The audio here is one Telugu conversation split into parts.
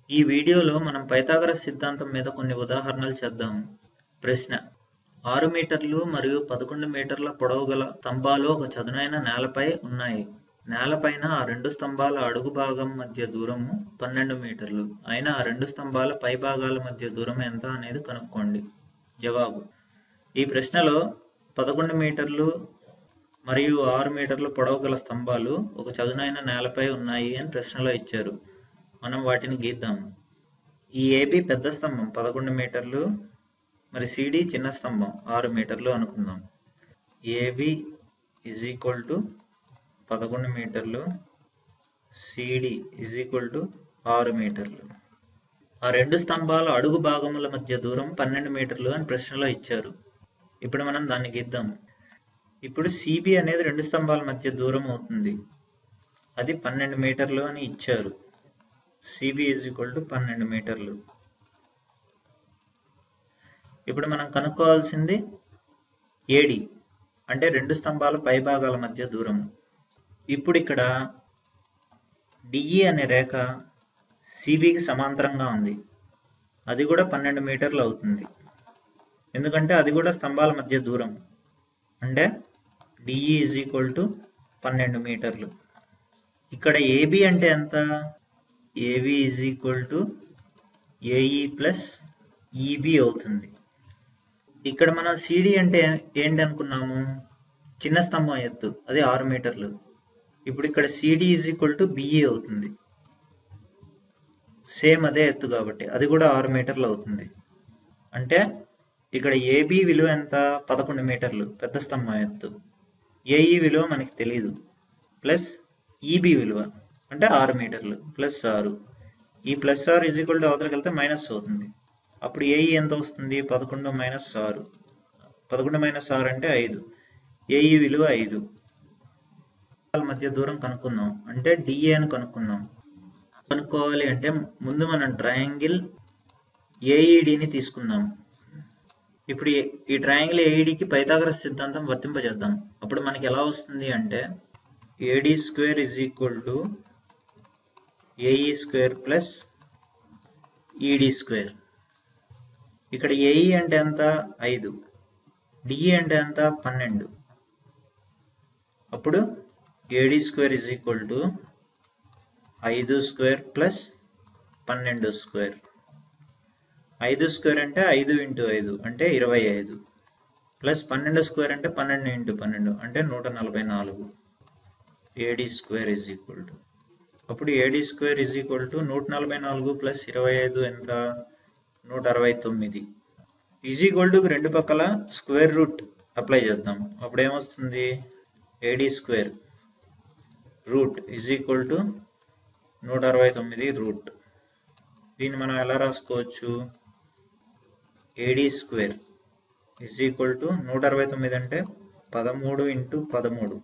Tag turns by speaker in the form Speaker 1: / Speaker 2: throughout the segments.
Speaker 1: ఈ వీడియోలో మనం పైథాగరస్ సిద్ధాంతం మీద కొన్ని ఉదాహరణలు చేద్దాము. ప్రశ్న: 6 మీటర్లు మరియు 11 మీటర్ల పొడవు గల స్తంభాలు ఒక చదునైన నేలపై ఉన్నాయి. నేలపైన ఆ రెండు స్తంభాల అడుగు భాగం మధ్య దూరము 12 మీటర్లు. అయినా ఆ రెండు స్తంభాల పై భాగాల మధ్య దూరం ఎంత అనేది కనుక్కోండి. జవాబు: ఈ ప్రశ్నలో 11 మీటర్లు మరియు 6 మీటర్ల పొడవు గల స్తంభాలు ఒక చదునైన నేలపై ఉన్నాయి అని ప్రశ్నలో ఇచ్చారు. మనం వాటిని గీద్దాము. ఈ ఏబి పెద్ద స్తంభం 11 మీటర్లు, మరి సిడి చిన్న స్తంభం 6 మీటర్లు అనుకుందాం. ఏబి ఈజ్ ఈక్వల్ టు 11 మీటర్లు, సిడి ఈజ్ ఈక్వల్ టు 6 మీటర్లు. ఆ రెండు స్తంభాల అడుగు భాగముల మధ్య దూరం 12 మీటర్లు అని ప్రశ్నలో ఇచ్చారు. ఇప్పుడు మనం దాన్ని గీద్దాము. ఇప్పుడు సిబి అనేది రెండు స్తంభాల మధ్య దూరం అవుతుంది. అది 12 మీటర్లు అని ఇచ్చారు. సిబి ఈజ్ ఈక్వల్ టు 12 మీటర్లు. ఇప్పుడు మనం కనుక్కోవాల్సింది ఏడి, అంటే రెండు స్తంభాల పై భాగాల మధ్య దూరం. ఇప్పుడు ఇక్కడ డిఈ అనే రేఖ సిబికి సమాంతరంగా ఉంది. అది కూడా 12 మీటర్లు అవుతుంది, ఎందుకంటే అది కూడా స్తంభాల మధ్య దూరం. అంటే డిఈ ఈజ్ ఈక్వల్ టు 12 మీటర్లు. ఇక్కడ ఏబి అంటే ఎంత? AB is equal to AE plus EB అవుతుంది. ఇక్కడ మనం సిడి అంటే ఏంటి అనుకున్నాము? చిన్న స్తంభం ఎత్తు, అది 6 మీటర్లు. ఇప్పుడు ఇక్కడ CD is equal to BE అవుతుంది. సేమ్ అదే ఎత్తు కాబట్టి అది కూడా 6 మీటర్లు అవుతుంది. అంటే ఇక్కడ ఏబి విలువ ఎంత? 11 మీటర్లు, పెద్ద స్తంభం ఎత్తు. ఏఈ విలువ మనకి తెలియదు. ప్లస్ ఈబి విలువ అంటే 6 మీటర్లు ప్లస్ 6. ఈ ప్లస్ 6 ఈజ్ ఈక్వల్ టు అవతలకి వెళ్తే మైనస్ అవుతుంది. అప్పుడు ఏఈ ఎంత వస్తుంది? 11 మైనస్ 6. 11 మైనస్ 6 అంటే 5. ఏఈ విలువ 5. మధ్య దూరం కనుక్కుందాం, అంటే డిఏ అని కనుక్కుందాం. కనుక్కోవాలి అంటే ముందు మనం ట్రయాంగిల్ ఏఈడిని తీసుకుందాం. ఇప్పుడు ఈ ట్రయాంగిల్ ఏఈడికి పైథాగరస్ సిద్ధాంతం వర్తింపజేద్దాం. అప్పుడు మనకి ఎలా వస్తుంది అంటే AD square is equal to AE square plus ఈడి స్క్వేర్. ఇక్కడ ఏఈ అంటే ఎంత? 5. డిఈ అంటే ఎంత? 12. అప్పుడు AD square is equal to 5 square plus 12 square. 5 square అంటే 5 ఇంటూ 5 అంటే 25. ప్లస్ 12 స్క్వేర్ అంటే 12 ఇంటూ 12 అంటే 144. AD square is equal to, అప్పుడు AD square is equal to 144 plus 25 ఎంత? 169. ఈజ్ ఈక్వల్ టు రెండు పక్కల స్క్వేర్ రూట్ అప్లై చేద్దాం. అప్పుడు ఏమొస్తుంది? AD square root is equal to 169 root. దీన్ని మనం ఎలా రాసుకోవచ్చు? AD square is equal to 169 అంటే 13 ఇంటూ 13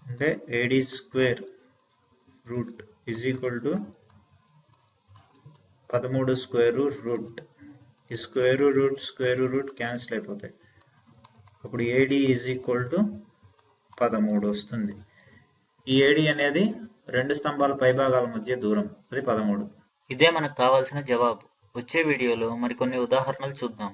Speaker 1: అంటే AD square root is equal to 13 square root. ఈ స్క్వేర్ రూట్ క్యాన్సిల్ అయిపోతాయి. అప్పుడు ఏడి ఈజ్ ఈక్వల్ టు 13 వస్తుంది. ఈ ఏడి అనేది రెండు స్తంభాల పైభాగాల మధ్య దూరం, అది 13. ఇదే మనకు కావాల్సిన జవాబు. వచ్చే వీడియోలో మరికొన్ని ఉదాహరణలు చూద్దాం.